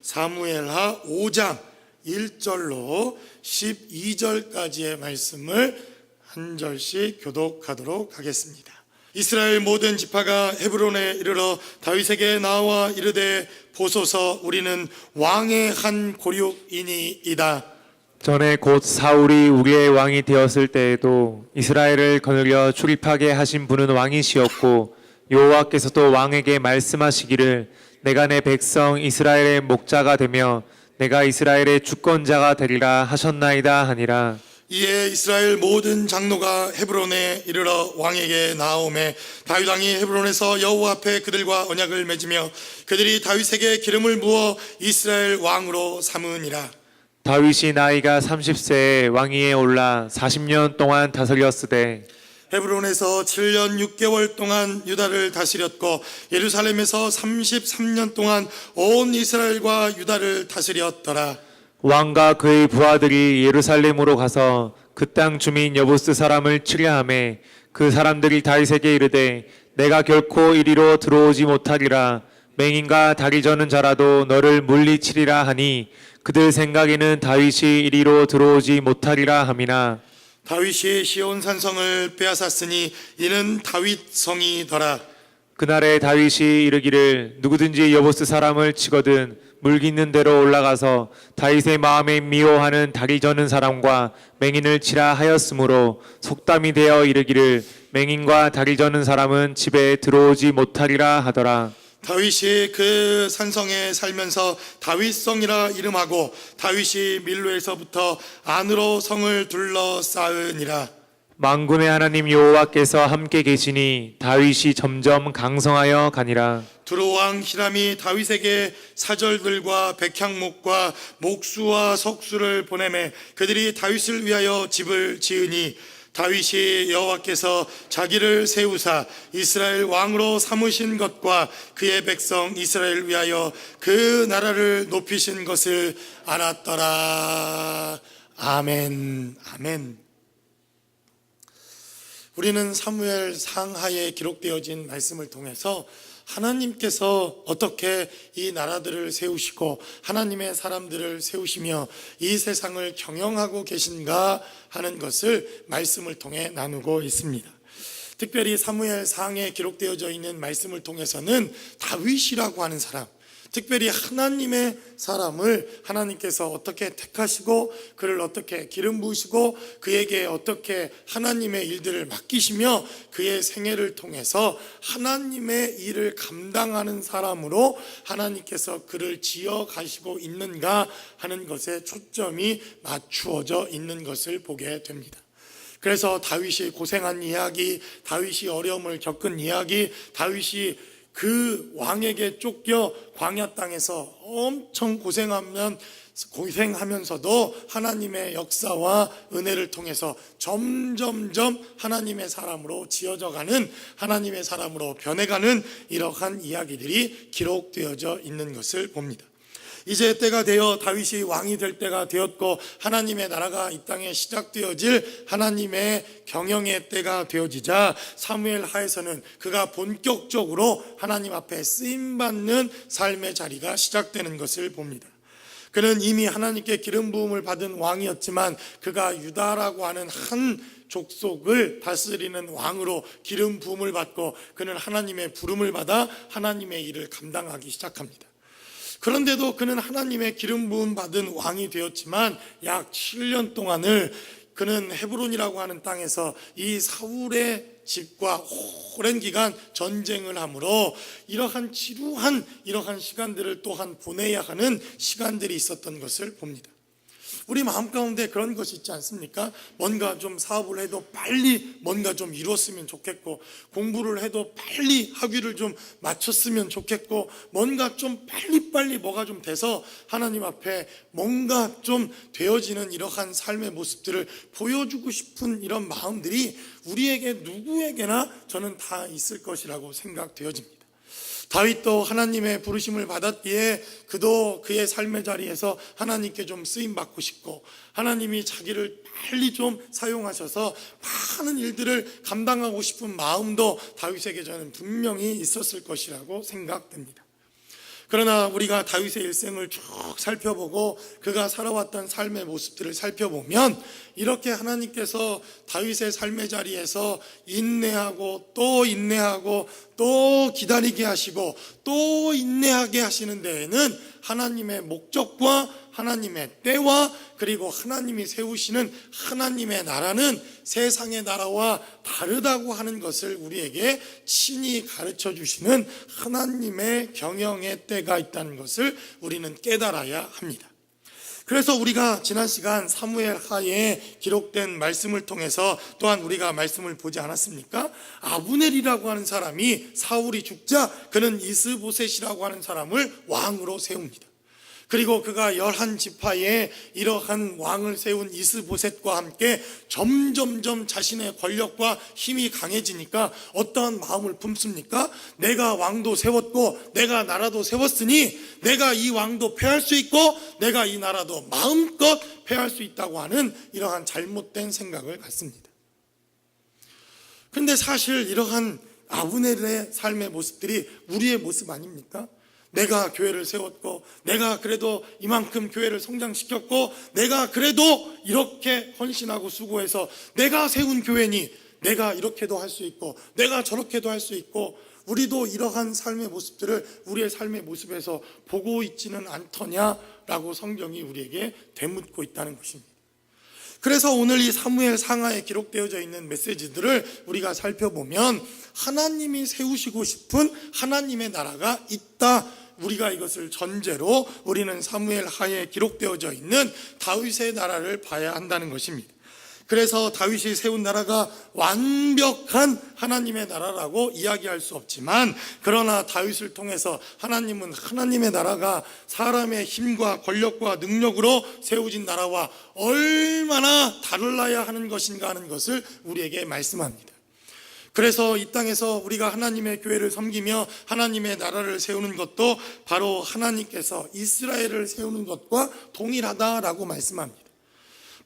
사무엘하 5장 1절로 12절까지의 말씀을 한 절씩 교독하도록 하겠습니다. 이스라엘 모든 지파가 헤브론에 이르러 다윗에게 나와 이르되 보소서 우리는 왕의 한 고륙이니이다. 전에 곧 사울이 우리의 왕이 되었을 때에도 이스라엘을 거느려 출입하게 하신 분은 왕이시었고 여호와께서도 왕에게 말씀하시기를 내가 내 백성 이스라엘의 목자가 되며 내가 이스라엘의 주권자가 되리라 하셨나이다 하니라. 이에 이스라엘 모든 장로가 헤브론에 이르러 왕에게 나아오매 다윗 왕이 헤브론에서 여호와 앞에 그들과 언약을 맺으며 그들이 다윗에게 기름을 부어 이스라엘 왕으로 삼으니라. 다윗이 나이가 30세에 왕위에 올라 40년 동안 다스렸으되 헤브론에서 7년 6개월 동안 유다를 다스렸고 예루살렘에서 33년 동안 온 이스라엘과 유다를 다스렸더라. 왕과 그의 부하들이 예루살렘으로 가서 그 땅 주민 여부스 사람을 치려하매 그 사람들이 다윗에게 이르되 내가 결코 이리로 들어오지 못하리라. 맹인과 다리 저는 자라도 너를 물리치리라 하니 그들 생각에는 다윗이 이리로 들어오지 못하리라 함이나 다윗이 시온 산성을 빼앗았으니 이는 다윗 성이더라. 그날에 다윗이 이르기를 누구든지 여부스 사람을 치거든 물깃는 대로 올라가서 다윗의 마음에 미워하는 다리 저는 사람과 맹인을 치라 하였으므로 속담이 되어 이르기를 맹인과 다리 저는 사람은 집에 들어오지 못하리라 하더라. 다윗이 그 산성에 살면서 다윗성이라 이름하고 다윗이 밀로에서부터 안으로 성을 둘러싸으니라. 만군의 하나님 여호와께서 함께 계시니 다윗이 점점 강성하여 가니라. 두로왕 히람이 다윗에게 사절들과 백향목과 목수와 석수를 보내매 그들이 다윗을 위하여 집을 지으니 다윗이 여호와께서 자기를 세우사 이스라엘 왕으로 삼으신 것과 그의 백성 이스라엘을 위하여 그 나라를 높이신 것을 알았더라. 아멘. 아멘. 우리는 사무엘 상하에 기록되어진 말씀을 통해서 하나님께서 어떻게 이 나라들을 세우시고 하나님의 사람들을 세우시며 이 세상을 경영하고 계신가 하는 것을 말씀을 통해 나누고 있습니다. 특별히 사무엘 상에 기록되어져 있는 말씀을 통해서는 다윗이라고 하는 사람, 특별히 하나님의 사람을 하나님께서 어떻게 택하시고 그를 어떻게 기름 부으시고 그에게 어떻게 하나님의 일들을 맡기시며 그의 생애를 통해서 하나님의 일을 감당하는 사람으로 하나님께서 그를 지어 가시고 있는가 하는 것에 초점이 맞추어져 있는 것을 보게 됩니다. 그래서 다윗이 고생한 이야기, 다윗이 어려움을 겪은 이야기, 다윗이 그 왕에게 쫓겨 광야 땅에서 엄청 고생하면서도 하나님의 역사와 은혜를 통해서 점점점 하나님의 사람으로 지어져 가는, 하나님의 사람으로 변해가는 이러한 이야기들이 기록되어져 있는 것을 봅니다. 이제 때가 되어 다윗이 왕이 될 때가 되었고 하나님의 나라가 이 땅에 시작되어질 하나님의 경영의 때가 되어지자 사무엘 하에서는 그가 본격적으로 하나님 앞에 쓰임받는 삶의 자리가 시작되는 것을 봅니다. 그는 이미 하나님께 기름 부음을 받은 왕이었지만 그가 유다라고 하는 한 족속을 다스리는 왕으로 기름 부음을 받고 그는 하나님의 부름을 받아 하나님의 일을 감당하기 시작합니다. 그런데도 그는 하나님의 기름 부음 받은 왕이 되었지만 약 7년 동안을 그는 헤브론이라고 하는 땅에서 이 사울의 집과 오랜 기간 전쟁을 하므로 이러한 지루한 이러한 시간들을 또한 보내야 하는 시간들이 있었던 것을 봅니다. 우리 마음 가운데 그런 것이 있지 않습니까? 뭔가 좀 사업을 해도 빨리 뭔가 좀 이뤘으면 좋겠고 공부를 해도 빨리 학위를 좀 마쳤으면 좋겠고 뭔가 좀 빨리빨리 뭐가 좀 돼서 하나님 앞에 뭔가 좀 되어지는 이러한 삶의 모습들을 보여주고 싶은 이런 마음들이 우리에게 누구에게나 저는 다 있을 것이라고 생각되어집니다. 다윗도 하나님의 부르심을 받았기에 그도 그의 삶의 자리에서 하나님께 좀 쓰임받고 싶고 하나님이 자기를 빨리 좀 사용하셔서 많은 일들을 감당하고 싶은 마음도 다윗에게 저는 분명히 있었을 것이라고 생각됩니다. 그러나 우리가 다윗의 일생을 쭉 살펴보고 그가 살아왔던 삶의 모습들을 살펴보면 이렇게 하나님께서 다윗의 삶의 자리에서 인내하고 또 인내하고 또 기다리게 하시고 또 인내하게 하시는 데에는 하나님의 목적과 하나님의 때와 그리고 하나님이 세우시는 하나님의 나라는 세상의 나라와 다르다고 하는 것을 우리에게 친히 가르쳐 주시는 하나님의 경영의 때가 있다는 것을 우리는 깨달아야 합니다. 그래서 우리가 지난 시간 사무엘 하에 기록된 말씀을 통해서 또한 우리가 말씀을 보지 않았습니까? 아브넬이라고 하는 사람이 사울이 죽자 그는 이스보셋이라고 하는 사람을 왕으로 세웁니다. 그리고 그가 11지파에 이러한 왕을 세운 이스보셋과 함께 점점점 자신의 권력과 힘이 강해지니까 어떠한 마음을 품습니까? 내가 왕도 세웠고 내가 나라도 세웠으니 내가 이 왕도 패할 수 있고 내가 이 나라도 마음껏 패할 수 있다고 하는 이러한 잘못된 생각을 갖습니다. 그런데 사실 이러한 아브넬의 삶의 모습들이 우리의 모습 아닙니까? 내가 교회를 세웠고 내가 그래도 이만큼 교회를 성장시켰고 내가 그래도 이렇게 헌신하고 수고해서 내가 세운 교회니 내가 이렇게도 할 수 있고 내가 저렇게도 할 수 있고 우리도 이러한 삶의 모습들을 우리의 삶의 모습에서 보고 있지는 않더냐라고 성경이 우리에게 되묻고 있다는 것입니다. 그래서 오늘 이 사무엘 상하에 기록되어져 있는 메시지들을 우리가 살펴보면 하나님이 세우시고 싶은 하나님의 나라가 있다. 우리가 이것을 전제로 우리는 사무엘 하에 기록되어져 있는 다윗의 나라를 봐야 한다는 것입니다. 그래서 다윗이 세운 나라가 완벽한 하나님의 나라라고 이야기할 수 없지만 그러나 다윗을 통해서 하나님은 하나님의 나라가 사람의 힘과 권력과 능력으로 세워진 나라와 얼마나 달라야 하는 것인가 하는 것을 우리에게 말씀합니다. 그래서 이 땅에서 우리가 하나님의 교회를 섬기며 하나님의 나라를 세우는 것도 바로 하나님께서 이스라엘을 세우는 것과 동일하다라고 말씀합니다.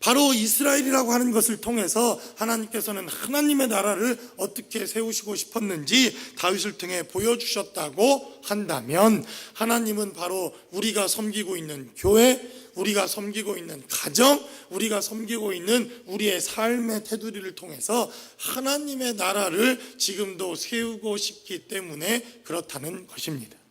바로 이스라엘이라고 하는 것을 통해서 하나님께서는 하나님의 나라를 어떻게 세우시고 싶었는지 다윗을 통해 보여주셨다고 한다면 하나님은 바로 우리가 섬기고 있는 교회, 우리가 섬기고 있는 가정, 우리가 섬기고 있는 우리의 삶의 테두리를 통해서 하나님의 나라를 지금도 세우고 싶기 때문에 그렇다는 것입니다.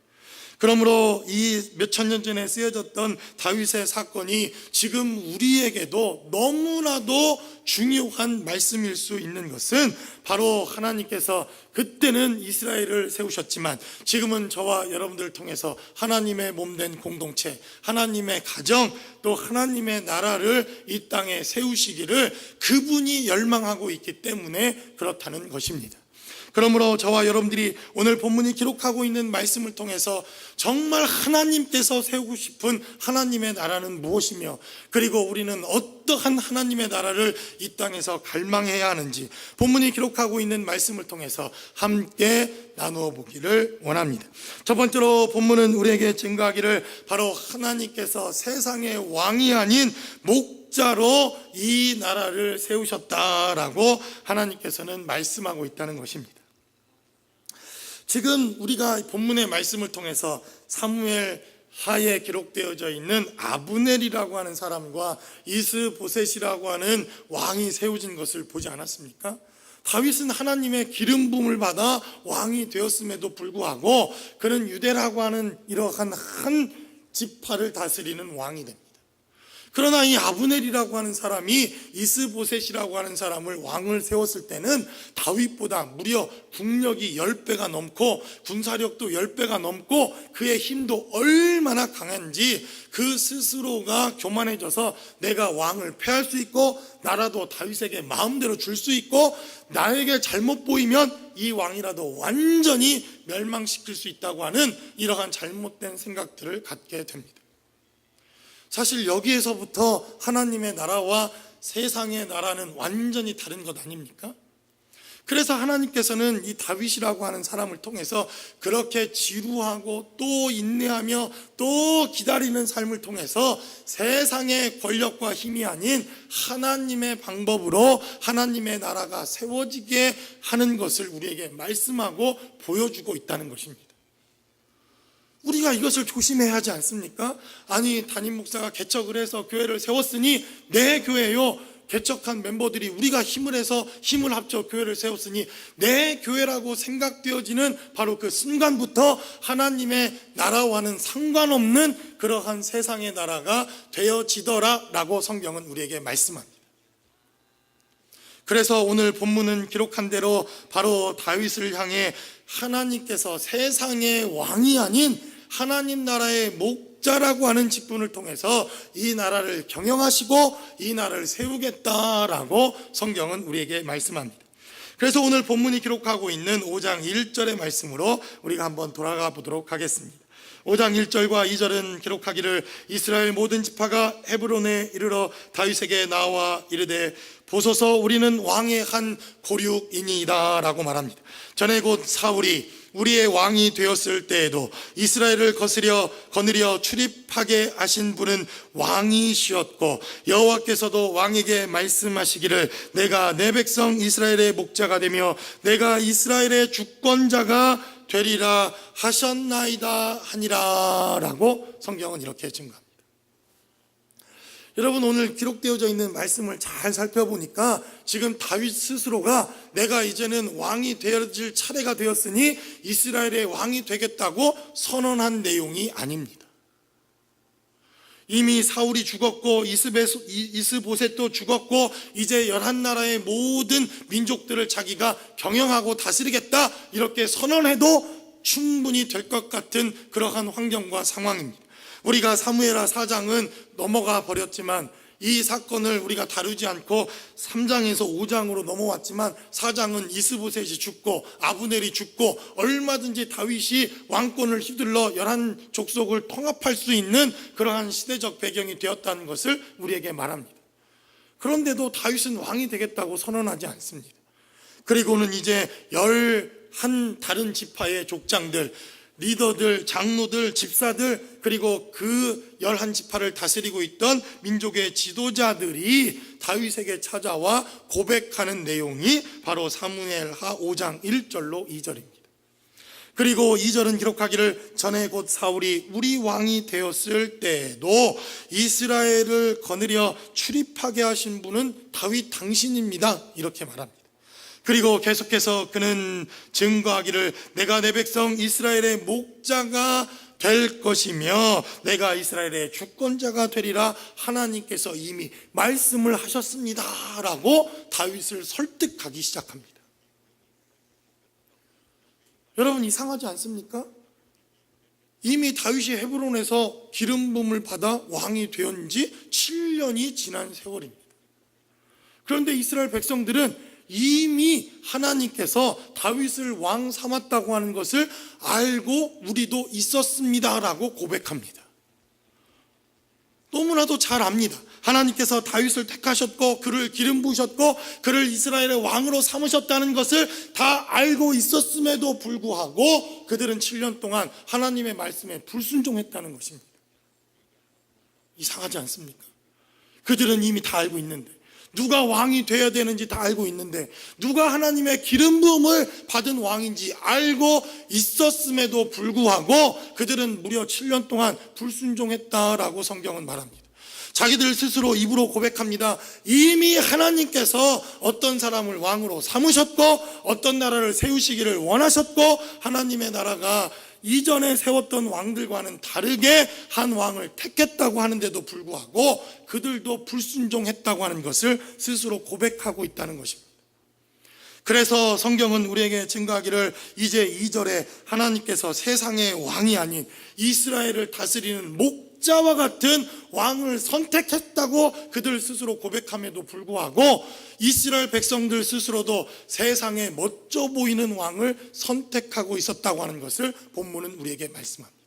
그러므로 이 몇천 년 전에 쓰여졌던 다윗의 사건이 지금 우리에게도 너무나도 중요한 말씀일 수 있는 것은 바로 하나님께서 그때는 이스라엘을 세우셨지만 지금은 저와 여러분들을 통해서 하나님의 몸된 공동체, 하나님의 가정, 또 하나님의 나라를 이 땅에 세우시기를 그분이 열망하고 있기 때문에 그렇다는 것입니다. 그러므로 저와 여러분들이 오늘 본문이 기록하고 있는 말씀을 통해서 정말 하나님께서 세우고 싶은 하나님의 나라는 무엇이며 그리고 우리는 어떠한 하나님의 나라를 이 땅에서 갈망해야 하는지 본문이 기록하고 있는 말씀을 통해서 함께 나누어 보기를 원합니다. 첫 번째로 본문은 우리에게 증거하기를 바로 하나님께서 세상의 왕이 아닌 목자로 이 나라를 세우셨다라고 하나님께서는 말씀하고 있다는 것입니다. 지금 우리가 본문의 말씀을 통해서 사무엘 하에 기록되어져 있는 아브넬이라고 하는 사람과 이스보셋이라고 하는 왕이 세워진 것을 보지 않았습니까? 다윗은 하나님의 기름 부음을 받아 왕이 되었음에도 불구하고 그는 유대라고 하는 이러한 한 지파를 다스리는 왕이 됩니다. 그러나 이 아브넬이라고 하는 사람이 이스보셋이라고 하는 사람을 왕을 세웠을 때는 다윗보다 무려 국력이 10배가 넘고 군사력도 10배가 넘고 그의 힘도 얼마나 강한지 그 스스로가 교만해져서 내가 왕을 패할 수 있고 나라도 다윗에게 마음대로 줄 수 있고 나에게 잘못 보이면 이 왕이라도 완전히 멸망시킬 수 있다고 하는 이러한 잘못된 생각들을 갖게 됩니다. 사실 여기에서부터 하나님의 나라와 세상의 나라는 완전히 다른 것 아닙니까? 그래서 하나님께서는 이 다윗이라고 하는 사람을 통해서 그렇게 지루하고 또 인내하며 또 기다리는 삶을 통해서 세상의 권력과 힘이 아닌 하나님의 방법으로 하나님의 나라가 세워지게 하는 것을 우리에게 말씀하고 보여주고 있다는 것입니다. 우리가 이것을 조심해야 하지 않습니까? 아니, 담임 목사가 개척을 해서 교회를 세웠으니 내 교회요, 개척한 멤버들이 우리가 힘을 해서 힘을 합쳐 교회를 세웠으니 내 교회라고 생각되어지는 바로 그 순간부터 하나님의 나라와는 상관없는 그러한 세상의 나라가 되어지더라 라고 성경은 우리에게 말씀합니다. 그래서 오늘 본문은 기록한 대로 바로 다윗을 향해 하나님께서 세상의 왕이 아닌 하나님 나라의 목자라고 하는 직분을 통해서 이 나라를 경영하시고 이 나라를 세우겠다라고 성경은 우리에게 말씀합니다. 그래서 오늘 본문이 기록하고 있는 5장 1절의 말씀으로 우리가 한번 돌아가 보도록 하겠습니다. 5장 1절과 2절은 기록하기를 이스라엘 모든 지파가 헤브론에 이르러 다윗에게 나와 이르되 보소서 우리는 왕의 한 고륙이니이다 라고 말합니다. 전에 곧 사울이 우리의 왕이 되었을 때에도 이스라엘을 거느려 출입하게 하신 분은 왕이시었고 여호와께서도 왕에게 말씀하시기를 내가 내 백성 이스라엘의 목자가 되며 내가 이스라엘의 주권자가 되리라 하셨나이다 하니라 라고 성경은 이렇게 증거합니다. 여러분, 오늘 기록되어져 있는 말씀을 잘 살펴보니까 지금 다윗 스스로가 내가 이제는 왕이 되어질 차례가 되었으니 이스라엘의 왕이 되겠다고 선언한 내용이 아닙니다. 이미 사울이 죽었고 이스보셋도 죽었고 이제 11나라의 모든 민족들을 자기가 경영하고 다스리겠다 이렇게 선언해도 충분히 될 것 같은 그러한 환경과 상황입니다. 우리가 사무엘하 4장은 넘어가 버렸지만 이 사건을 우리가 다루지 않고 3장에서 5장으로 넘어왔지만 4장은 이스보셋이 죽고 아브넬이 죽고 얼마든지 다윗이 왕권을 휘둘러 11족속을 통합할 수 있는 그러한 시대적 배경이 되었다는 것을 우리에게 말합니다. 그런데도 다윗은 왕이 되겠다고 선언하지 않습니다. 그리고는 이제 11 다른 지파의 족장들, 리더들, 장로들, 집사들, 그리고 그 11지파를 다스리고 있던 민족의 지도자들이 다윗에게 찾아와 고백하는 내용이 바로 사무엘하 5장 1절로 2절입니다. 그리고 2절은 기록하기를 전에 곧 사울이 우리 왕이 되었을 때에도 이스라엘을 거느려 출입하게 하신 분은 다윗 당신입니다 이렇게 말합니다. 그리고 계속해서 그는 증거하기를 내가 내 백성 이스라엘의 목자가 될 것이며 내가 이스라엘의 주권자가 되리라 하나님께서 이미 말씀을 하셨습니다 라고 다윗을 설득하기 시작합니다. 여러분, 이상하지 않습니까? 이미 다윗이 헤브론에서 기름 부음을 받아 왕이 된 지 7년이 지난 세월입니다. 그런데 이스라엘 백성들은 이미 하나님께서 다윗을 왕 삼았다고 하는 것을 알고 우리도 있었습니다라고 고백합니다. 너무나도 잘 압니다. 하나님께서 다윗을 택하셨고 그를 기름 부으셨고 그를 이스라엘의 왕으로 삼으셨다는 것을 다 알고 있었음에도 불구하고 그들은 7년 동안 하나님의 말씀에 불순종했다는 것입니다. 이상하지 않습니까? 그들은 이미 다 알고 있는데, 누가 왕이 되어야 되는지 다 알고 있는데, 누가 하나님의 기름 부음을 받은 왕인지 알고 있었음에도 불구하고 그들은 무려 7년 동안 불순종했다라고 성경은 말합니다. 자기들 스스로 입으로 고백합니다. 이미 하나님께서 어떤 사람을 왕으로 삼으셨고 어떤 나라를 세우시기를 원하셨고 하나님의 나라가 이전에 세웠던 왕들과는 다르게 한 왕을 택했다고 하는데도 불구하고 그들도 불순종했다고 하는 것을 스스로 고백하고 있다는 것입니다. 그래서 성경은 우리에게 증거하기를 이제 2절에 하나님께서 세상의 왕이 아닌 이스라엘을 다스리는 목자와 같은 왕을 선택했다고 그들 스스로 고백함에도 불구하고 이스라엘 백성들 스스로도 세상에 멋져 보이는 왕을 선택하고 있었다고 하는 것을 본문은 우리에게 말씀합니다.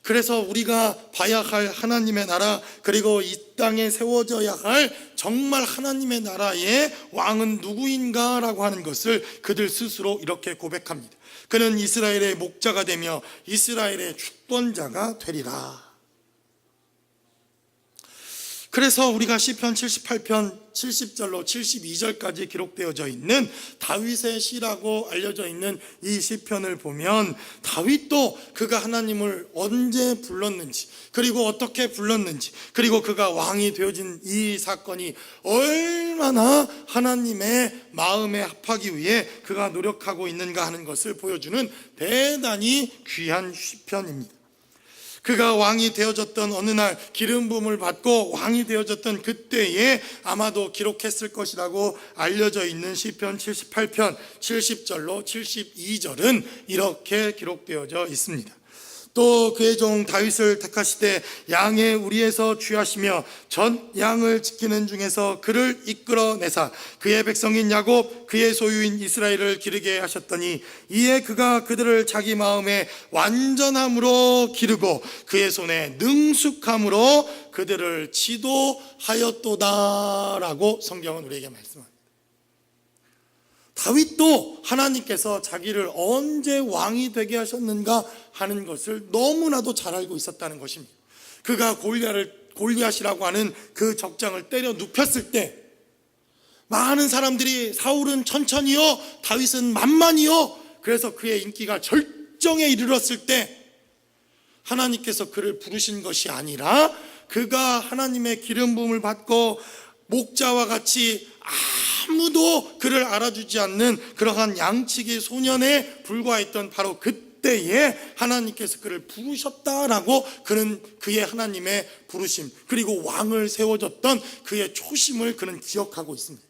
그래서 우리가 봐야 할 하나님의 나라, 그리고 이 땅에 세워져야 할 정말 하나님의 나라의 왕은 누구인가라고 하는 것을 그들 스스로 이렇게 고백합니다. 그는 이스라엘의 목자가 되며 이스라엘의 주권자가 되리라. 그래서 우리가 시편 78편 70절로 72절까지 기록되어져 있는 다윗의 시라고 알려져 있는 이 시편을 보면 다윗도 그가 하나님을 언제 불렀는지, 그리고 어떻게 불렀는지, 그리고 그가 왕이 되어진 이 사건이 얼마나 하나님의 마음에 합하기 위해 그가 노력하고 있는가 하는 것을 보여주는 대단히 귀한 시편입니다. 그가 왕이 되어졌던 어느 날 기름 부음을 받고 왕이 되어졌던 그때에 아마도 기록했을 것이라고 알려져 있는 시편 78편 70절로 72절은 이렇게 기록되어져 있습니다. 또 그의 종 다윗을 택하시되 양의 우리에서 취하시며 전 양을 지키는 중에서 그를 이끌어내사 그의 백성인 야곱 그의 소유인 이스라엘을 기르게 하셨더니 이에 그가 그들을 자기 마음에 완전함으로 기르고 그의 손에 능숙함으로 그들을 지도하였도다라고 성경은 우리에게 말씀합니다. 다윗도 하나님께서 자기를 언제 왕이 되게 하셨는가 하는 것을 너무나도 잘 알고 있었다는 것입니다. 그가 골리앗이라고 하는 그 적장을 때려 눕혔을 때 많은 사람들이 사울은 천천히요, 다윗은 만만히요, 그래서 그의 인기가 절정에 이르렀을 때 하나님께서 그를 부르신 것이 아니라 그가 하나님의 기름 부음을 받고 목자와 같이 아무도 그를 알아주지 않는 그러한 양치기 소년에 불과했던 바로 그때에 하나님께서 그를 부르셨다라고 그는 그의 하나님의 부르심, 그리고 왕을 세워줬던 그의 초심을 그는 기억하고 있습니다.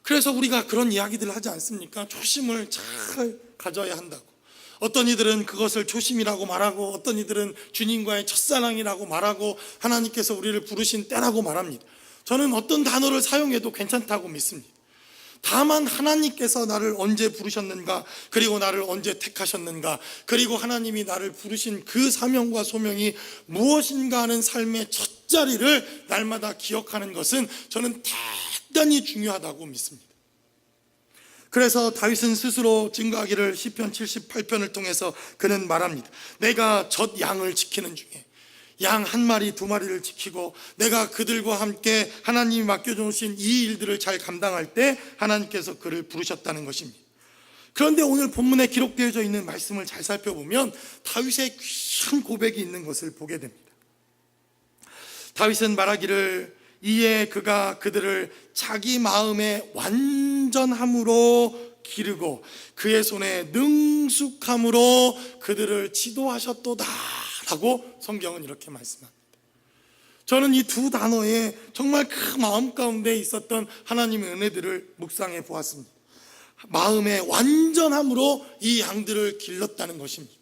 그래서 우리가 그런 이야기들을 하지 않습니까? 초심을 잘 가져야 한다고. 어떤 이들은 그것을 초심이라고 말하고, 어떤 이들은 주님과의 첫사랑이라고 말하고, 하나님께서 우리를 부르신 때라고 말합니다. 저는 어떤 단어를 사용해도 괜찮다고 믿습니다. 다만 하나님께서 나를 언제 부르셨는가, 그리고 나를 언제 택하셨는가, 그리고 하나님이 나를 부르신 그 사명과 소명이 무엇인가 하는 삶의 첫 자리를 날마다 기억하는 것은 저는 대단히 중요하다고 믿습니다. 그래서 다윗은 스스로 증거하기를 시편 78편을 통해서 그는 말합니다. 내가 젖 양을 지키는 중에 양 한 마리 두 마리를 지키고 내가 그들과 함께 하나님이 맡겨주신 이 일들을 잘 감당할 때 하나님께서 그를 부르셨다는 것입니다. 그런데 오늘 본문에 기록되어져 있는 말씀을 잘 살펴보면 다윗의 귀한 고백이 있는 것을 보게 됩니다. 다윗은 말하기를 이에 그가 그들을 자기 마음의 완전함으로 기르고 그의 손에 능숙함으로 그들을 지도하셨도다 라고 성경은 이렇게 말씀합니다. 저는 이 두 단어에 정말 그 마음 가운데 있었던 하나님의 은혜들을 묵상해 보았습니다. 마음의 완전함으로 이 양들을 길렀다는 것입니다.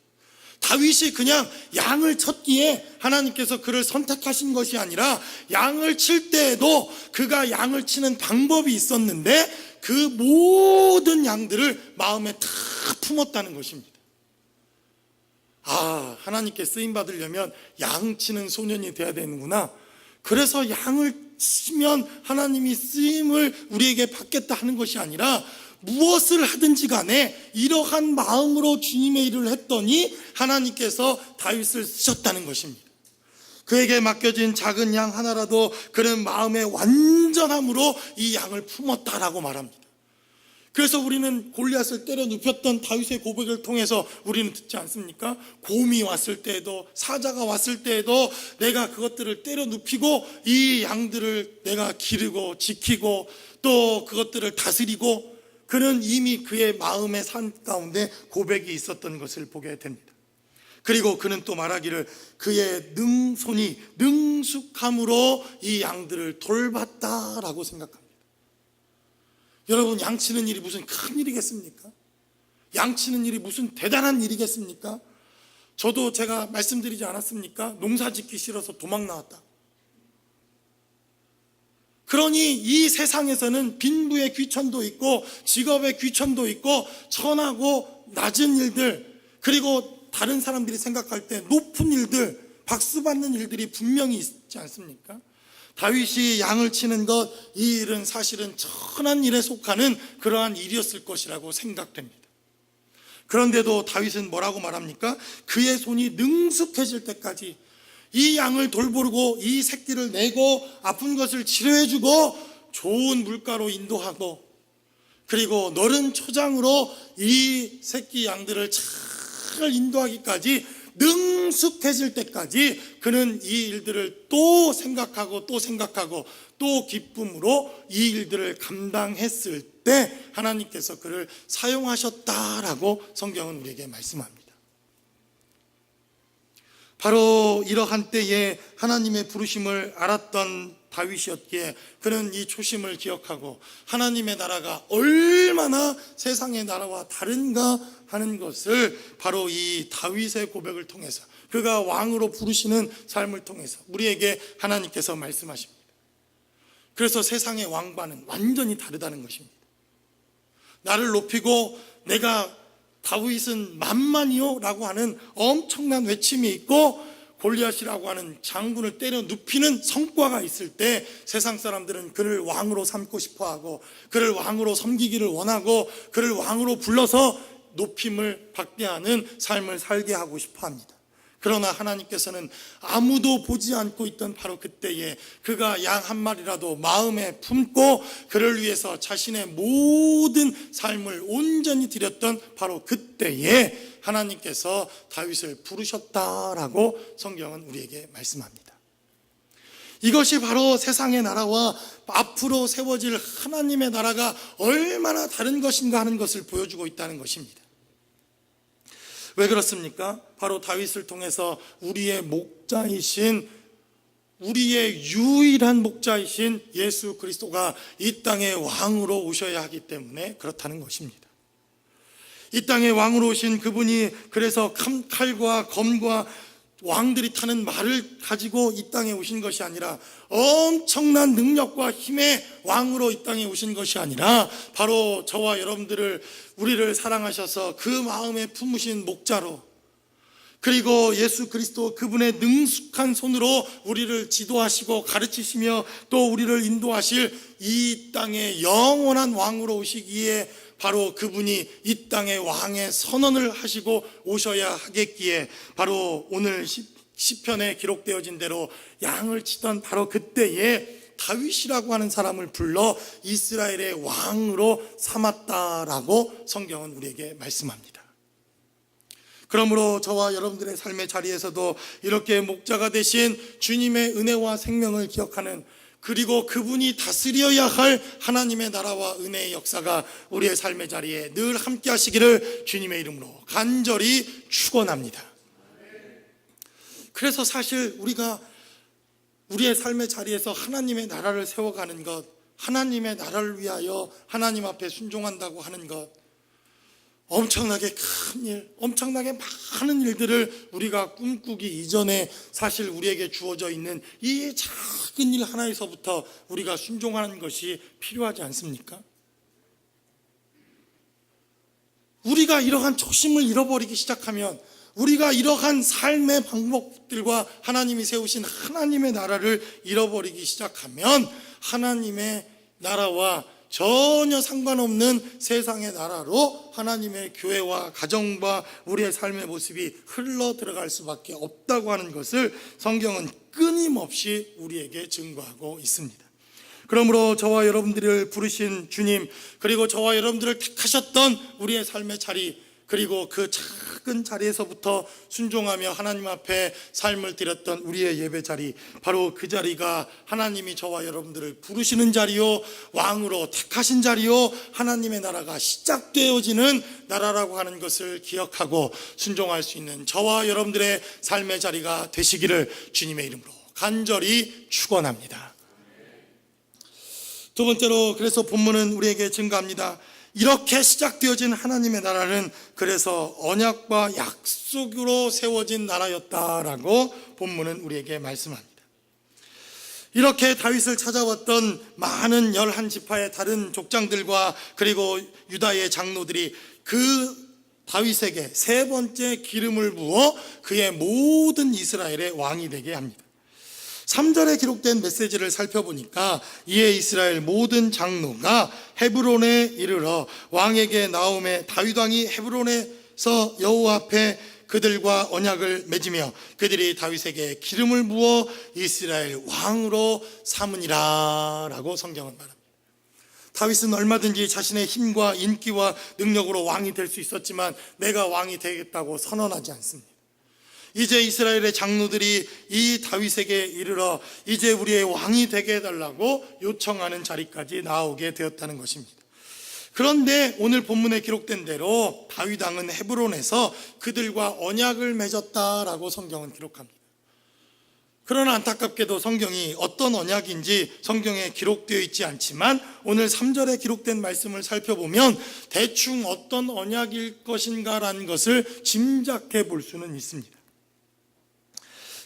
다윗이 그냥 양을 쳤기에 하나님께서 그를 선택하신 것이 아니라 양을 칠 때에도 그가 양을 치는 방법이 있었는데 그 모든 양들을 마음에 다 품었다는 것입니다. 아, 하나님께 쓰임받으려면 양 치는 소년이 돼야 되는구나. 그래서 양을 치면 하나님이 쓰임을 우리에게 받겠다 하는 것이 아니라 무엇을 하든지 간에 이러한 마음으로 주님의 일을 했더니 하나님께서 다윗을 쓰셨다는 것입니다. 그에게 맡겨진 작은 양 하나라도 그는 마음의 완전함으로 이 양을 품었다라고 말합니다. 그래서 우리는 골리앗을 때려 눕혔던 다윗의 고백을 통해서 우리는 듣지 않습니까? 곰이 왔을 때에도, 사자가 왔을 때에도 내가 그것들을 때려 눕히고 이 양들을 내가 기르고 지키고 또 그것들을 다스리고, 그는 이미 그의 마음의 산 가운데 고백이 있었던 것을 보게 됩니다. 그리고 그는 또 말하기를 그의 손이 능숙함으로 이 양들을 돌봤다라고 생각합니다. 여러분, 양치는 일이 무슨 큰 일이겠습니까? 양치는 일이 무슨 대단한 일이겠습니까? 저도 제가 말씀드리지 않았습니까? 농사 짓기 싫어서 도망 나왔다. 그러니 이 세상에서는 빈부의 귀천도 있고 직업의 귀천도 있고 천하고 낮은 일들, 그리고 다른 사람들이 생각할 때 높은 일들, 박수 받는 일들이 분명히 있지 않습니까? 다윗이 양을 치는 것, 이 일은 사실은 천한 일에 속하는 그러한 일이었을 것이라고 생각됩니다. 그런데도 다윗은 뭐라고 말합니까? 그의 손이 능숙해질 때까지 이 양을 돌보고 이 새끼를 내고 아픈 것을 치료해주고 좋은 물가로 인도하고 그리고 너른 초장으로 이 새끼 양들을 잘 인도하기까지 능숙해질 때까지 그는 이 일들을 또 생각하고 또 생각하고 또 기쁨으로 이 일들을 감당했을 때 하나님께서 그를 사용하셨다라고 성경은 우리에게 말씀합니다. 바로 이러한 때에 하나님의 부르심을 알았던 다윗이었기에 그는 이 초심을 기억하고 하나님의 나라가 얼마나 세상의 나라와 다른가 하는 것을 바로 이 다윗의 고백을 통해서 그가 왕으로 부르시는 삶을 통해서 우리에게 하나님께서 말씀하십니다. 그래서 세상의 왕과는 완전히 다르다는 것입니다. 나를 높이고 내가 다윗은 만만이요 라고 하는 엄청난 외침이 있고 골리앗이라고 하는 장군을 때려 눕히는 성과가 있을 때 세상 사람들은 그를 왕으로 삼고 싶어하고 그를 왕으로 섬기기를 원하고 그를 왕으로 불러서 높임을 받게 하는 삶을 살게 하고 싶어합니다. 그러나 하나님께서는 아무도 보지 않고 있던 바로 그때에 그가 양 한 마리라도 마음에 품고 그를 위해서 자신의 모든 삶을 온전히 드렸던 바로 그때에 하나님께서 다윗을 부르셨다라고 성경은 우리에게 말씀합니다. 이것이 바로 세상의 나라와 앞으로 세워질 하나님의 나라가 얼마나 다른 것인가 하는 것을 보여주고 있다는 것입니다. 왜 그렇습니까? 바로 다윗을 통해서 우리의 목자이신 우리의 유일한 목자이신 예수 그리스도가 이 땅의 왕으로 오셔야 하기 때문에 그렇다는 것입니다. 이 땅의 왕으로 오신 그분이 그래서 칼과 검과 왕들이 타는 말을 가지고 이 땅에 오신 것이 아니라 엄청난 능력과 힘의 왕으로 이 땅에 오신 것이 아니라 바로 저와 여러분들을 우리를 사랑하셔서 그 마음에 품으신 목자로 그리고 예수 그리스도 그분의 능숙한 손으로 우리를 지도하시고 가르치시며 또 우리를 인도하실 이 땅의 영원한 왕으로 오시기에 바로 그분이 이 땅의 왕의 선언을 하시고 오셔야 하겠기에 바로 오늘 시편에 기록되어진 대로 양을 치던 바로 그때에 다윗이라고 하는 사람을 불러 이스라엘의 왕으로 삼았다라고 성경은 우리에게 말씀합니다. 그러므로 저와 여러분들의 삶의 자리에서도 이렇게 목자가 되신 주님의 은혜와 생명을 기억하는 그리고 그분이 다스려야 할 하나님의 나라와 은혜의 역사가 우리의 삶의 자리에 늘 함께 하시기를 주님의 이름으로 간절히 축원합니다. 그래서 사실 우리가 우리의 삶의 자리에서 하나님의 나라를 세워가는 것, 하나님의 나라를 위하여 하나님 앞에 순종한다고 하는 것, 엄청나게 큰 일, 엄청나게 많은 일들을 우리가 꿈꾸기 이전에 사실 우리에게 주어져 있는 이 작은 일 하나에서부터 우리가 순종하는 것이 필요하지 않습니까? 우리가 이러한 초심을 잃어버리기 시작하면 우리가 이러한 삶의 방법들과 하나님이 세우신 하나님의 나라를 잃어버리기 시작하면 하나님의 나라와 전혀 상관없는 세상의 나라로 하나님의 교회와 가정과 우리의 삶의 모습이 흘러 들어갈 수밖에 없다고 하는 것을 성경은 끊임없이 우리에게 증거하고 있습니다. 그러므로 저와 여러분들을 부르신 주님, 그리고 저와 여러분들을 택하셨던 우리의 삶의 자리, 그리고 그 작은 자리에서부터 순종하며 하나님 앞에 삶을 드렸던 우리의 예배 자리, 바로 그 자리가 하나님이 저와 여러분들을 부르시는 자리요, 왕으로 택하신 자리요, 하나님의 나라가 시작되어지는 나라라고 하는 것을 기억하고 순종할 수 있는 저와 여러분들의 삶의 자리가 되시기를 주님의 이름으로 간절히 축원합니다. 두 번째로, 그래서 본문은 우리에게 증거합니다. 이렇게 시작되어진 하나님의 나라는 그래서 언약과 약속으로 세워진 나라였다라고 본문은 우리에게 말씀합니다. 이렇게 다윗을 찾아왔던 많은 11지파의 다른 족장들과 그리고 유다의 장로들이 그 다윗에게 세 번째 기름을 부어 그의 모든 이스라엘의 왕이 되게 합니다. 3절에 기록된 메시지를 살펴보니까 이에 이스라엘 모든 장로가 헤브론에 이르러 왕에게 나오매 다윗 왕이 헤브론에서 여호와 앞에 그들과 언약을 맺으며 그들이 다윗에게 기름을 부어 이스라엘 왕으로 삼으니라 라고 성경은 말합니다. 다윗은 얼마든지 자신의 힘과 인기와 능력으로 왕이 될 수 있었지만 내가 왕이 되겠다고 선언하지 않습니다. 이제 이스라엘의 장로들이 이 다윗에게 이르러 이제 우리의 왕이 되게 해달라고 요청하는 자리까지 나오게 되었다는 것입니다. 그런데 오늘 본문에 기록된 대로 다윗 왕은 헤브론에서 그들과 언약을 맺었다라고 성경은 기록합니다. 그러나 안타깝게도 성경이 어떤 언약인지 성경에 기록되어 있지 않지만 오늘 3절에 기록된 말씀을 살펴보면 대충 어떤 언약일 것인가라는 것을 짐작해 볼 수는 있습니다.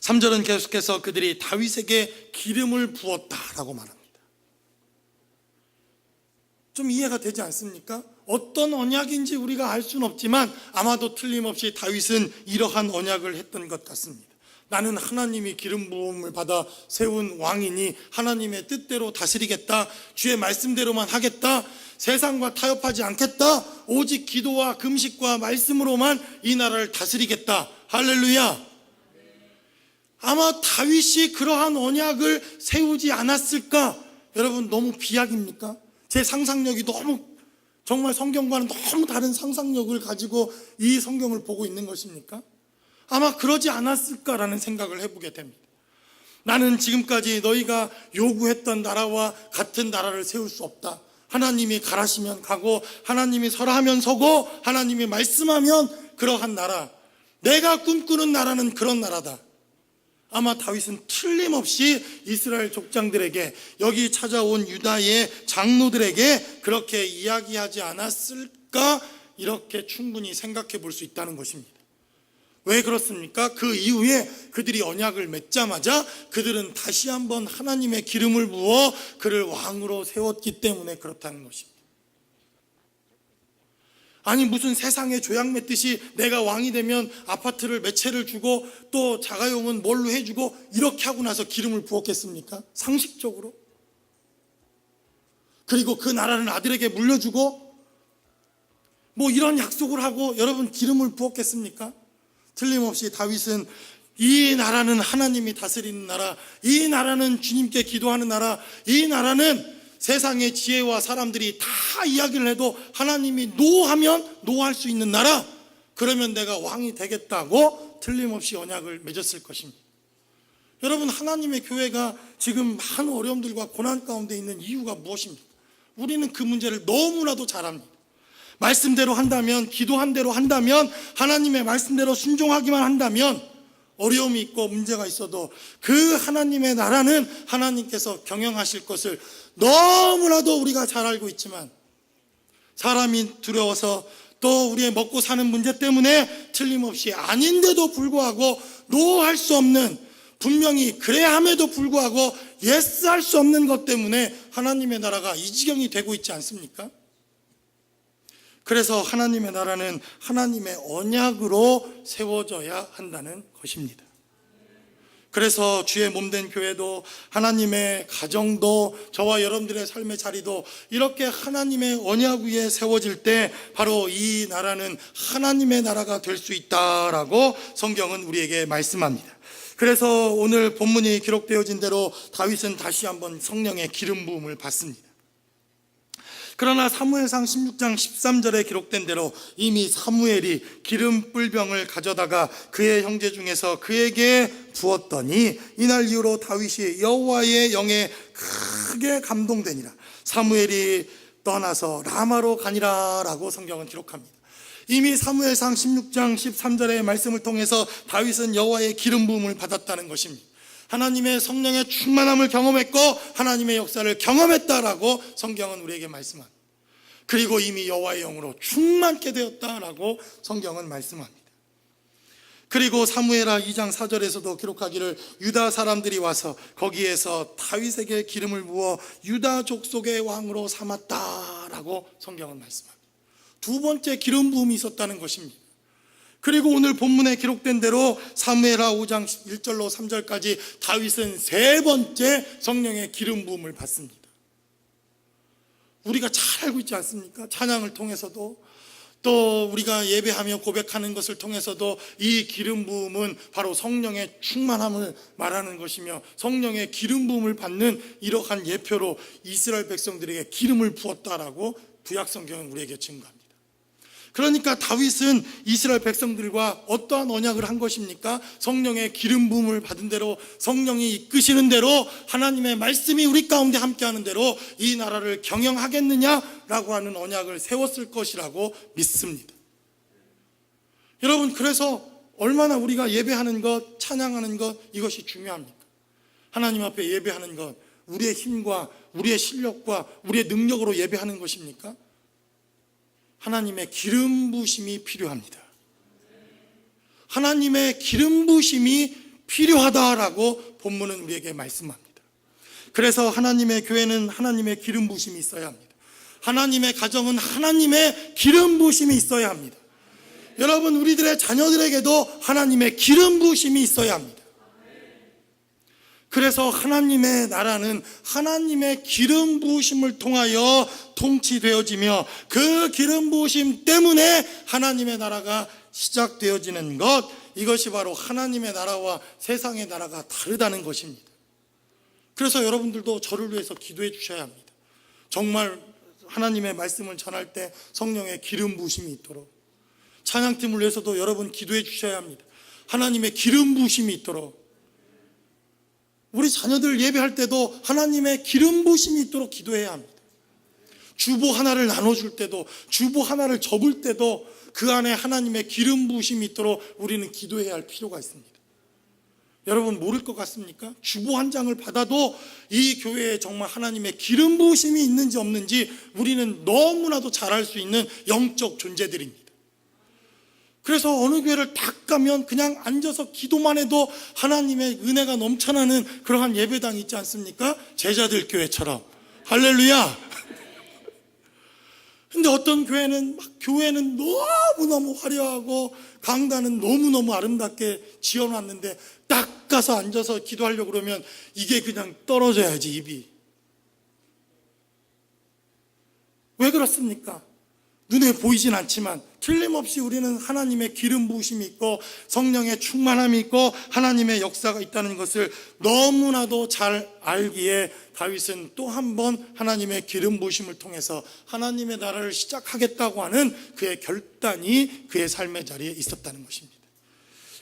3절은 계속해서 그들이 다윗에게 기름을 부었다라고 말합니다. 좀 이해가 되지 않습니까? 어떤 언약인지 우리가 알 수는 없지만 아마도 틀림없이 다윗은 이러한 언약을 했던 것 같습니다. 나는 하나님이 기름 부음을 받아 세운 왕이니 하나님의 뜻대로 다스리겠다. 주의 말씀대로만 하겠다. 세상과 타협하지 않겠다. 오직 기도와 금식과 말씀으로만 이 나라를 다스리겠다. 할렐루야. 아마 다윗이 그러한 언약을 세우지 않았을까? 여러분 너무 비약입니까? 제 상상력이 너무 정말 성경과는 너무 다른 상상력을 가지고 이 성경을 보고 있는 것입니까? 아마 그러지 않았을까라는 생각을 해보게 됩니다. 나는 지금까지 너희가 요구했던 나라와 같은 나라를 세울 수 없다. 하나님이 가라시면 가고 하나님이 서라 하면 서고 하나님이 말씀하면 그러한 나라, 내가 꿈꾸는 나라는 그런 나라다. 아마 다윗은 틀림없이 이스라엘 족장들에게 여기 찾아온 유다의 장로들에게 그렇게 이야기하지 않았을까? 이렇게 충분히 생각해 볼 수 있다는 것입니다. 왜 그렇습니까? 그 이후에 그들이 언약을 맺자마자 그들은 다시 한번 하나님의 기름을 부어 그를 왕으로 세웠기 때문에 그렇다는 것입니다. 아니 무슨 세상에 조약 맺듯이 내가 왕이 되면 아파트를 몇 채를 주고 또 자가용은 뭘로 해주고 이렇게 하고 나서 기름을 부었겠습니까? 상식적으로. 그리고 그 나라는 아들에게 물려주고 뭐 이런 약속을 하고 여러분 기름을 부었겠습니까? 틀림없이 다윗은 이 나라는 하나님이 다스리는 나라, 이 나라는 주님께 기도하는 나라, 이 나라는 세상의 지혜와 사람들이 다 이야기를 해도 하나님이 노하면 노할 수 있는 나라, 그러면 내가 왕이 되겠다고 틀림없이 언약을 맺었을 것입니다. 여러분 하나님의 교회가 지금 많은 어려움들과 고난 가운데 있는 이유가 무엇입니까? 우리는 그 문제를 너무나도 잘 압니다. 말씀대로 한다면, 기도한 대로 한다면, 하나님의 말씀대로 순종하기만 한다면 어려움이 있고 문제가 있어도 그 하나님의 나라는 하나님께서 경영하실 것을 너무나도 우리가 잘 알고 있지만 사람이 두려워서 또 우리의 먹고 사는 문제 때문에 틀림없이 아닌데도 불구하고 노할 수 없는, 분명히 그래야 함에도 불구하고 예스 할 수 없는 것 때문에 하나님의 나라가 이 지경이 되고 있지 않습니까? 그래서 하나님의 나라는 하나님의 언약으로 세워져야 한다는 것입니다. 그래서 주의 몸된 교회도 하나님의 가정도 저와 여러분들의 삶의 자리도 이렇게 하나님의 언약 위에 세워질 때 바로 이 나라는 하나님의 나라가 될 수 있다라고 성경은 우리에게 말씀합니다. 그래서 오늘 본문이 기록되어진 대로 다윗은 다시 한번 성령의 기름 부음을 받습니다. 그러나 사무엘상 16장 13절에 기록된 대로 이미 사무엘이 기름 뿔병을 가져다가 그의 형제 중에서 그에게 부었더니 이날 이후로 다윗이 여호와의 영에 크게 감동되니라. 사무엘이 떠나서 라마로 가니라 라고 성경은 기록합니다. 이미 사무엘상 16장 13절의 말씀을 통해서 다윗은 여호와의 기름 부음을 받았다는 것입니다. 하나님의 성령의 충만함을 경험했고 하나님의 역사를 경험했다라고 성경은 우리에게 말씀합니다. 그리고 이미 여호와의 영으로 충만케 되었다라고 성경은 말씀합니다. 그리고 사무엘하 2장 4절에서도 기록하기를 유다 사람들이 와서 거기에서 다윗에게 기름을 부어 유다 족속의 왕으로 삼았다라고 성경은 말씀합니다. 두 번째 기름 부음이 있었다는 것입니다. 그리고 오늘 본문에 기록된 대로 사무엘하 5장 1절로 3절까지 다윗은 세 번째 성령의 기름 부음을 받습니다. 우리가 잘 알고 있지 않습니까? 찬양을 통해서도 또 우리가 예배하며 고백하는 것을 통해서도 이 기름 부음은 바로 성령의 충만함을 말하는 것이며 성령의 기름 부음을 받는 이러한 예표로 이스라엘 백성들에게 기름을 부었다라고 구약 성경은 우리에게 증거합니다. 그러니까 다윗은 이스라엘 백성들과 어떠한 언약을 한 것입니까? 성령의 기름 부음을 받은 대로, 성령이 이끄시는 대로, 하나님의 말씀이 우리 가운데 함께하는 대로 이 나라를 경영하겠느냐라고 하는 언약을 세웠을 것이라고 믿습니다. 여러분, 그래서 얼마나 우리가 예배하는 것, 찬양하는 것, 이것이 중요합니까? 하나님 앞에 예배하는 것, 우리의 힘과 우리의 실력과 우리의 능력으로 예배하는 것입니까? 하나님의 기름 부으심이 필요합니다. 하나님의 기름 부으심이 필요하다라고 본문은 우리에게 말씀합니다. 그래서 하나님의 교회는 하나님의 기름 부으심이 있어야 합니다. 하나님의 가정은 하나님의 기름 부으심이 있어야 합니다. 여러분, 우리들의 자녀들에게도 하나님의 기름 부으심이 있어야 합니다. 그래서 하나님의 나라는 하나님의 기름 부으심을 통하여 통치되어지며 그 기름 부으심 때문에 하나님의 나라가 시작되어지는 것, 이것이 바로 하나님의 나라와 세상의 나라가 다르다는 것입니다. 그래서 여러분들도 저를 위해서 기도해 주셔야 합니다. 정말 하나님의 말씀을 전할 때 성령의 기름 부으심이 있도록, 찬양팀을 위해서도 여러분 기도해 주셔야 합니다. 하나님의 기름 부으심이 있도록, 우리 자녀들 예배할 때도 하나님의 기름 부으심이 있도록 기도해야 합니다. 주보 하나를 나눠줄 때도, 주보 하나를 접을 때도 그 안에 하나님의 기름 부으심이 있도록 우리는 기도해야 할 필요가 있습니다. 여러분, 모를 것 같습니까? 주보 한 장을 받아도 이 교회에 정말 하나님의 기름 부으심이 있는지 없는지 우리는 너무나도 잘 알 수 있는 영적 존재들입니다. 그래서 어느 교회를 딱 가면 그냥 앉아서 기도만 해도 하나님의 은혜가 넘쳐나는 그러한 예배당이 있지 않습니까? 제자들 교회처럼. 할렐루야. 근데 어떤 교회는 교회는 너무너무 화려하고 강단은 너무너무 아름답게 지어놨는데 딱 가서 앉아서 기도하려고 그러면 이게 그냥 떨어져야지, 입이. 왜 그렇습니까? 눈에 보이진 않지만 틀림없이 우리는 하나님의 기름 부으심이 있고 성령의 충만함이 있고 하나님의 역사가 있다는 것을 너무나도 잘 알기에 다윗은 또 한 번 하나님의 기름 부으심을 통해서 하나님의 나라를 시작하겠다고 하는 그의 결단이 그의 삶의 자리에 있었다는 것입니다.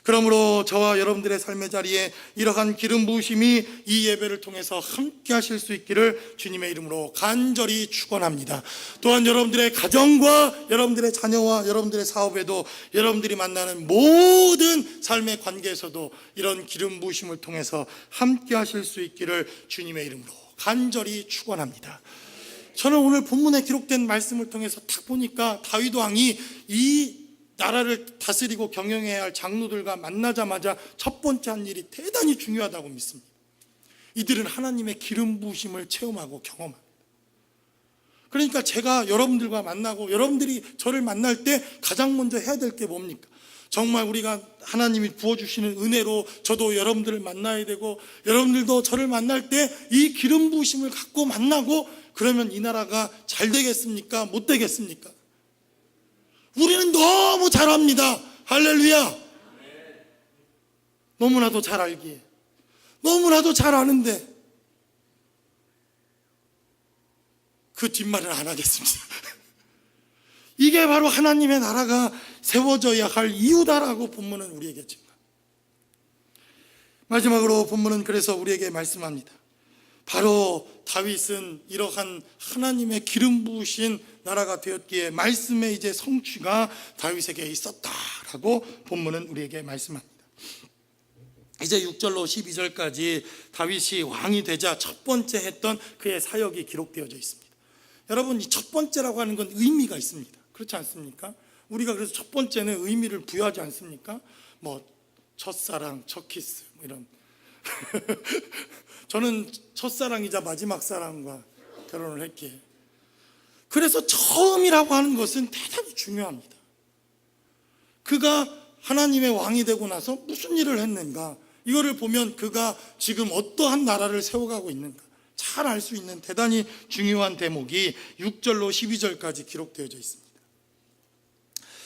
그러므로 저와 여러분들의 삶의 자리에 이러한 기름 부으심이 이 예배를 통해서 함께 하실 수 있기를 주님의 이름으로 간절히 축원합니다. 또한 여러분들의 가정과 여러분들의 자녀와 여러분들의 사업에도, 여러분들이 만나는 모든 삶의 관계에서도 이런 기름 부으심을 통해서 함께 하실 수 있기를 주님의 이름으로 간절히 축원합니다. 저는 오늘 본문에 기록된 말씀을 통해서 딱 보니까 다윗 왕이 이 나라를 다스리고 경영해야 할 장로들과 만나자마자 첫 번째 한 일이 대단히 중요하다고 믿습니다. 이들은 하나님의 기름 부으심을 체험하고 경험합니다. 그러니까 제가 여러분들과 만나고 여러분들이 저를 만날 때 가장 먼저 해야 될 게 뭡니까? 정말 우리가 하나님이 부어주시는 은혜로 저도 여러분들을 만나야 되고 여러분들도 저를 만날 때 이 기름 부으심을 갖고 만나고, 그러면 이 나라가 잘 되겠습니까? 못 되겠습니까? 우리는 너무 잘 압니다. 할렐루야. 너무나도 잘 알기에, 너무나도 잘 아는데 그 뒷말은 안 하겠습니다. 이게 바로 하나님의 나라가 세워져야 할 이유다라고 본문은 우리에게 증거합니다. 마지막으로 본문은 그래서 우리에게 말씀합니다. 바로 다윗은 이러한 하나님의 기름 부으신 나라가 되었기에 말씀의 이제 성취가 다윗에게 있었다라고 본문은 우리에게 말씀합니다. 이제 6절로 12절까지 다윗이 왕이 되자 첫 번째 했던 그의 사역이 기록되어져 있습니다. 여러분, 이 첫 번째라고 하는 건 의미가 있습니다. 그렇지 않습니까? 우리가 그래서 첫 번째는 의미를 부여하지 않습니까? 뭐 첫사랑, 첫 키스 뭐 이런. 저는 첫사랑이자 마지막 사랑과 결혼을 했기에, 그래서 처음이라고 하는 것은 대단히 중요합니다. 그가 하나님의 왕이 되고 나서 무슨 일을 했는가, 이거를 보면 그가 지금 어떠한 나라를 세워가고 있는가 잘 알 수 있는 대단히 중요한 대목이 6절로 12절까지 기록되어져 있습니다.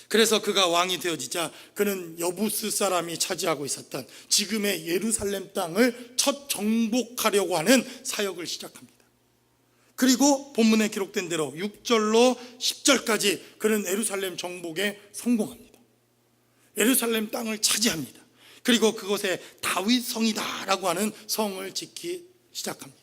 그래서 그가 왕이 되어지자 그는 여부스 사람이 차지하고 있었던 지금의 예루살렘 땅을 첫 정복하려고 하는 사역을 시작합니다. 그리고 본문에 기록된 대로 6절로 10절까지 그는 예루살렘 정복에 성공합니다. 예루살렘 땅을 차지합니다. 그리고 그곳에 다윗 성이다라고 하는 성을 짓기 시작합니다.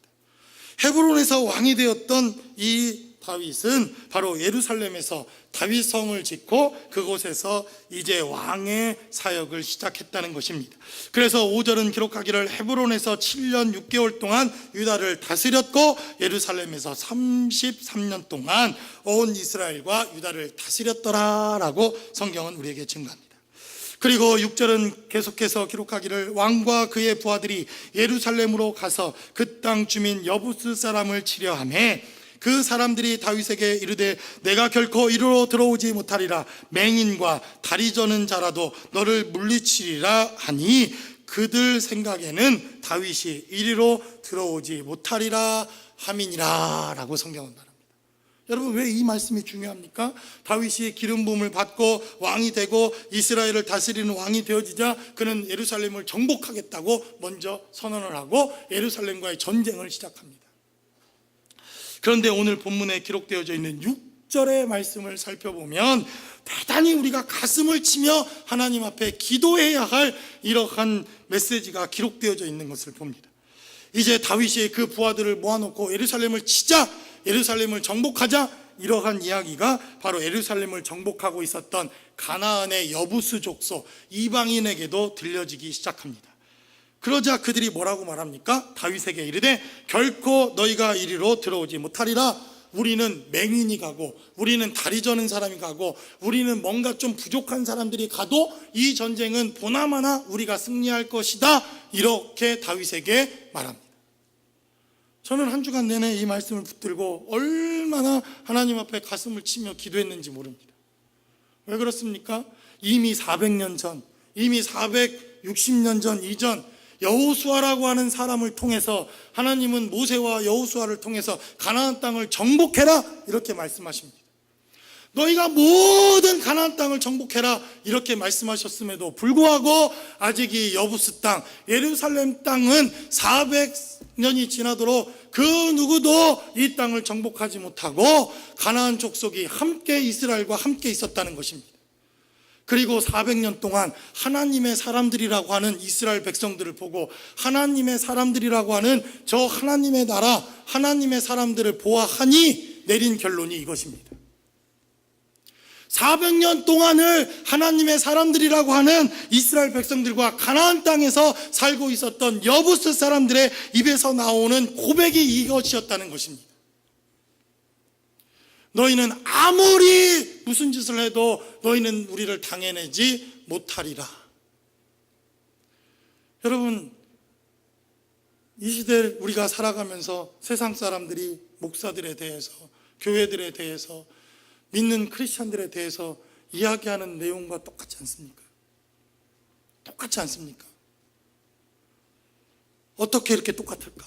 헤브론에서 왕이 되었던 이 다윗은 바로 예루살렘에서 다윗 성을 짓고 그곳에서 이제 왕의 사역을 시작했다는 것입니다. 그래서 5절은 기록하기를 헤브론에서 7년 6개월 동안 유다를 다스렸고 예루살렘에서 33년 동안 온 이스라엘과 유다를 다스렸더라라고 성경은 우리에게 증거합니다. 그리고 6절은 계속해서 기록하기를 왕과 그의 부하들이 예루살렘으로 가서 그 땅 주민 여부스 사람을 치려하매 그 사람들이 다윗에게 이르되 내가 결코 이리로 들어오지 못하리라. 맹인과 다리 저는 자라도 너를 물리치리라 하니 그들 생각에는 다윗이 이리로 들어오지 못하리라 함이니라 라고 성경은 말합니다. 여러분, 왜 이 말씀이 중요합니까? 다윗이 기름 부음을 받고 왕이 되고 이스라엘을 다스리는 왕이 되어지자 그는 예루살렘을 정복하겠다고 먼저 선언을 하고 예루살렘과의 전쟁을 시작합니다. 그런데 오늘 본문에 기록되어져 있는 6절의 말씀을 살펴보면 대단히 우리가 가슴을 치며 하나님 앞에 기도해야 할 이러한 메시지가 기록되어져 있는 것을 봅니다. 이제 다윗이 그 부하들을 모아놓고 예루살렘을 치자, 예루살렘을 정복하자, 이러한 이야기가 바로 예루살렘을 정복하고 있었던 가나안의 여부스 족속 이방인에게도 들려지기 시작합니다. 그러자 그들이 뭐라고 말합니까? 다윗에게 이르되 결코 너희가 이리로 들어오지 못하리라. 우리는 맹인이 가고 우리는 다리 저는 사람이 가고 우리는 뭔가 좀 부족한 사람들이 가도 이 전쟁은 보나마나 우리가 승리할 것이다. 이렇게 다윗에게 말합니다. 저는 한 주간 내내 이 말씀을 붙들고 얼마나 하나님 앞에 가슴을 치며 기도했는지 모릅니다. 왜 그렇습니까? 이미 400년 전, 이미 460년 전 이전 여호수아라고 하는 사람을 통해서 하나님은 모세와 여호수아를 통해서 가나안 땅을 정복해라 이렇게 말씀하십니다. 너희가 모든 가나안 땅을 정복해라 이렇게 말씀하셨음에도 불구하고 아직 이 여부스 땅, 예루살렘 땅은 400년이 지나도록 그 누구도 이 땅을 정복하지 못하고 가나안 족속이 함께 이스라엘과 함께 있었다는 것입니다. 그리고 400년 동안 하나님의 사람들이라고 하는 이스라엘 백성들을 보고 하나님의 사람들이라고 하는 저 하나님의 나라, 하나님의 사람들을 보아하니 내린 결론이 이것입니다. 400년 동안을 하나님의 사람들이라고 하는 이스라엘 백성들과 가나안 땅에서 살고 있었던 여부스 사람들의 입에서 나오는 고백이 이것이었다는 것입니다. 너희는 아무리 무슨 짓을 해도 너희는 우리를 당해내지 못하리라. 여러분, 이 시대를 우리가 살아가면서 세상 사람들이 목사들에 대해서, 교회들에 대해서, 믿는 크리스찬들에 대해서 이야기하는 내용과 똑같지 않습니까? 똑같지 않습니까? 어떻게 이렇게 똑같을까?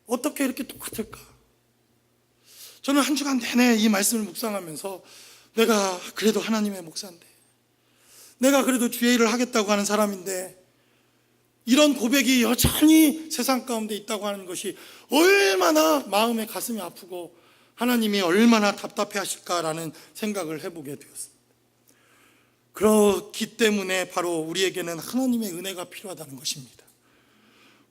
어떻게 이렇게 똑같을까? 저는 한 주간 내내 이 말씀을 묵상하면서 내가 그래도 하나님의 목사인데, 내가 그래도 주의 일을 하겠다고 하는 사람인데 이런 고백이 여전히 세상 가운데 있다고 하는 것이 얼마나 마음에 가슴이 아프고 하나님이 얼마나 답답해 하실까라는 생각을 해보게 되었습니다. 그렇기 때문에 바로 우리에게는 하나님의 은혜가 필요하다는 것입니다.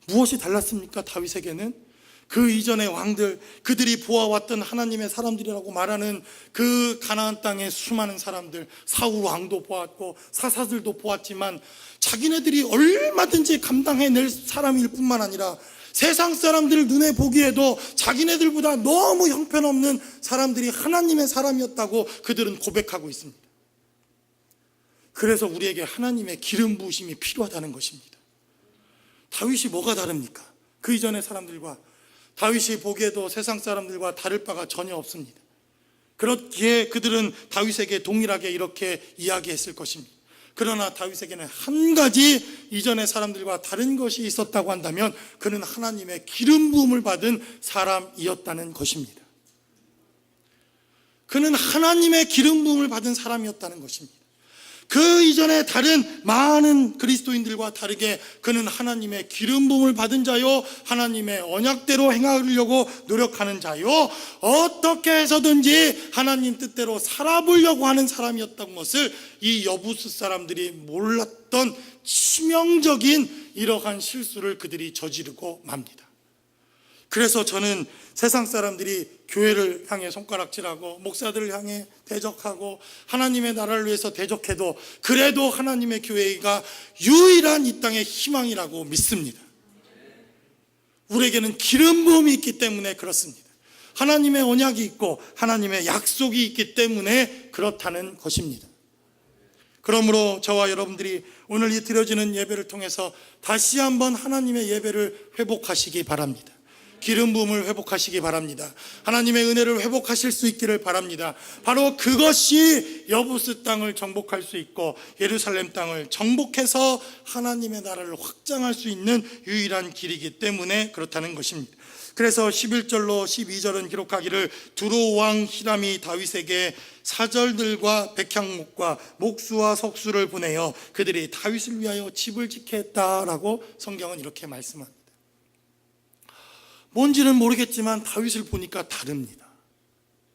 무엇이 달랐습니까? 다윗에게는 그 이전의 왕들, 그들이 보아왔던 하나님의 사람들이라고 말하는 그 가나안 땅의 수많은 사람들, 사울 왕도 보았고 사사들도 보았지만 자기네들이 얼마든지 감당해낼 사람일 뿐만 아니라 세상 사람들 눈에 보기에도 자기네들보다 너무 형편없는 사람들이 하나님의 사람이었다고 그들은 고백하고 있습니다. 그래서 우리에게 하나님의 기름 부으심이 필요하다는 것입니다. 다윗이 뭐가 다릅니까? 그 이전의 사람들과 다윗이 보기에도 세상 사람들과 다를 바가 전혀 없습니다. 그렇기에 그들은 다윗에게 동일하게 이렇게 이야기했을 것입니다. 그러나 다윗에게는 한 가지 이전의 사람들과 다른 것이 있었다고 한다면 그는 하나님의 기름 부음을 받은 사람이었다는 것입니다. 그는 하나님의 기름 부음을 받은 사람이었다는 것입니다. 그 이전에 다른 많은 그리스도인들과 다르게 그는 하나님의 기름 부음을 받은 자요, 하나님의 언약대로 행하려고 노력하는 자요, 어떻게 해서든지 하나님 뜻대로 살아보려고 하는 사람이었던 것을 이 여부스 사람들이 몰랐던 치명적인 이러한 실수를 그들이 저지르고 맙니다. 그래서 저는 세상 사람들이 교회를 향해 손가락질하고 목사들을 향해 대적하고 하나님의 나라를 위해서 대적해도 그래도 하나님의 교회가 유일한 이 땅의 희망이라고 믿습니다. 우리에게는 기름 부음이 있기 때문에 그렇습니다. 하나님의 언약이 있고 하나님의 약속이 있기 때문에 그렇다는 것입니다. 그러므로 저와 여러분들이 오늘 이 드려지는 예배를 통해서 다시 한번 하나님의 예배를 회복하시기 바랍니다. 기름 부음을 회복하시기 바랍니다. 하나님의 은혜를 회복하실 수 있기를 바랍니다. 바로 그것이 여부스 땅을 정복할 수 있고 예루살렘 땅을 정복해서 하나님의 나라를 확장할 수 있는 유일한 길이기 때문에 그렇다는 것입니다. 그래서 11절로 12절은 기록하기를 두로 왕 히람이 다윗에게 사절들과 백향목과 목수와 석수를 보내어 그들이 다윗을 위하여 집을 짓게 했다라고 성경은 이렇게 말씀합니다. 뭔지는 모르겠지만 다윗을 보니까 다릅니다.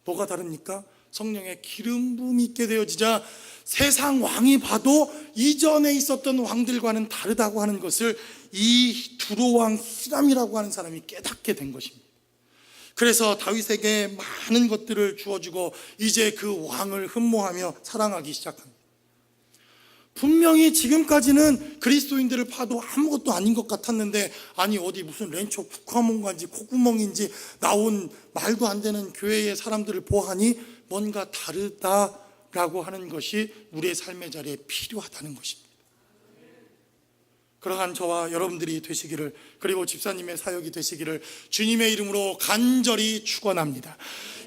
뭐가 다릅니까? 성령의 기름 부음이 있게 되어지자 세상 왕이 봐도 이전에 있었던 왕들과는 다르다고 하는 것을 이 두로 왕 히람이라고 하는 사람이 깨닫게 된 것입니다. 그래서 다윗에게 많은 것들을 주어주고 이제 그 왕을 흠모하며 사랑하기 시작합니다. 분명히 지금까지는 그리스도인들을 봐도 아무것도 아닌 것 같았는데, 아니 어디 무슨 렌초 국화문관지 콧구멍인지 나온 말도 안 되는 교회의 사람들을 보아하니 뭔가 다르다라고 하는 것이 우리의 삶의 자리에 필요하다는 것입니다. 그러한 저와 여러분들이 되시기를, 그리고 집사님의 사역이 되시기를 주님의 이름으로 간절히 축원합니다.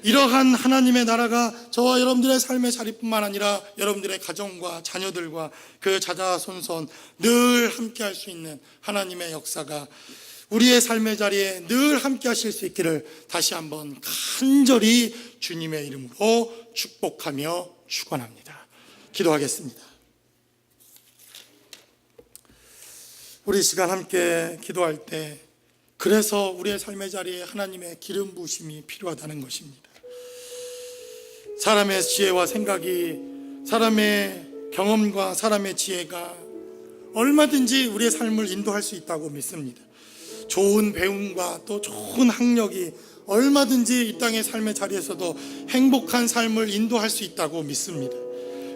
이러한 하나님의 나라가 저와 여러분들의 삶의 자리뿐만 아니라 여러분들의 가정과 자녀들과 그 자자손손 늘 함께 할 수 있는 하나님의 역사가 우리의 삶의 자리에 늘 함께 하실 수 있기를 다시 한번 간절히 주님의 이름으로 축복하며 축원합니다. 기도하겠습니다. 우리 시간 함께 기도할 때 그래서 우리의 삶의 자리에 하나님의 기름 부으심이 필요하다는 것입니다. 사람의 지혜와 생각이, 사람의 경험과 사람의 지혜가 얼마든지 우리의 삶을 인도할 수 있다고 믿습니다. 좋은 배움과 또 좋은 학력이 얼마든지 이 땅의 삶의 자리에서도 행복한 삶을 인도할 수 있다고 믿습니다.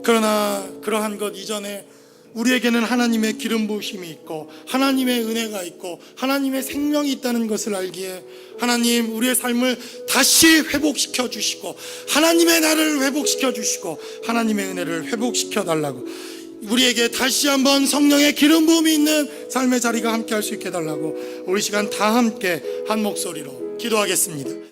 그러나 그러한 것 이전에 우리에게는 하나님의 기름 부으심이 있고 하나님의 은혜가 있고 하나님의 생명이 있다는 것을 알기에 하나님 우리의 삶을 다시 회복시켜 주시고 하나님의 나라를 회복시켜 주시고 하나님의 은혜를 회복시켜 달라고, 우리에게 다시 한번 성령의 기름 부음이 있는 삶의 자리가 함께 할 수 있게 해달라고 우리 시간 다 함께 한 목소리로 기도하겠습니다.